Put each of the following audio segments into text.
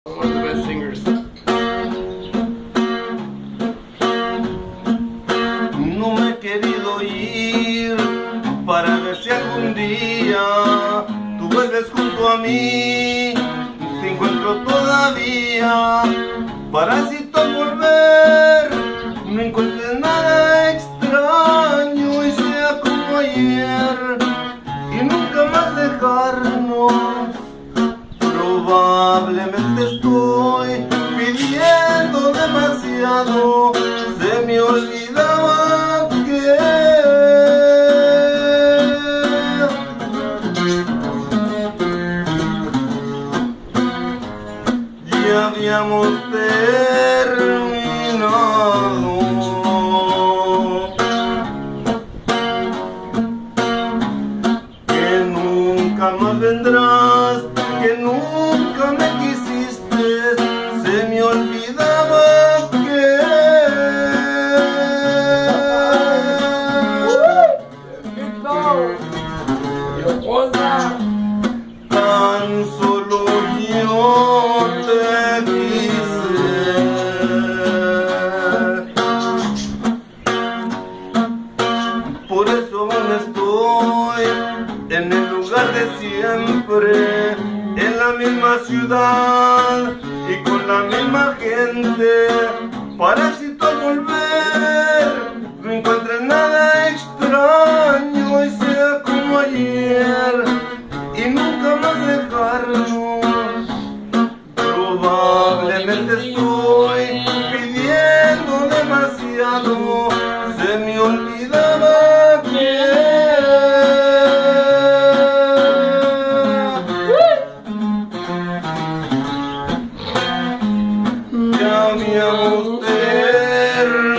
One of the best singers. No me he querido ir para ver si algún día tú vuelves junto a mí. Te encuentro todavía, parásito al volver. No encuentres nada extraño y sea como ayer y nunca más dejarnos. Probablemente estoy pidiendo demasiado. Se me olvidaba que ya habíamos terminado, que nunca más vendrás, que nunca me quisiste. Se me olvidaba que tan solo yo te quise. Por eso aún estoy en el lugar de siempre, en la misma ciudad y con la misma gente. Parásito al volver, no encuentres nada extraño y sea como ayer y nunca más dejarnos. Probablemente estoy pidiendo demasiado. Se me olvidaba que ya habíamos terminado,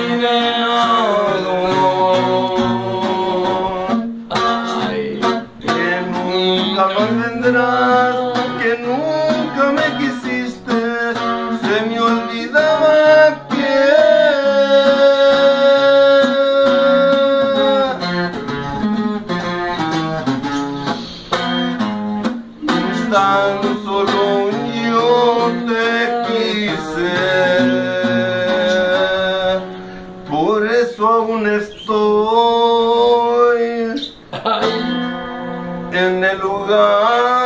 que nunca más vendrás, que nunca me quisiste. Se me olvidaba que tan solo yo te quise. Por eso aún estoy en el lugar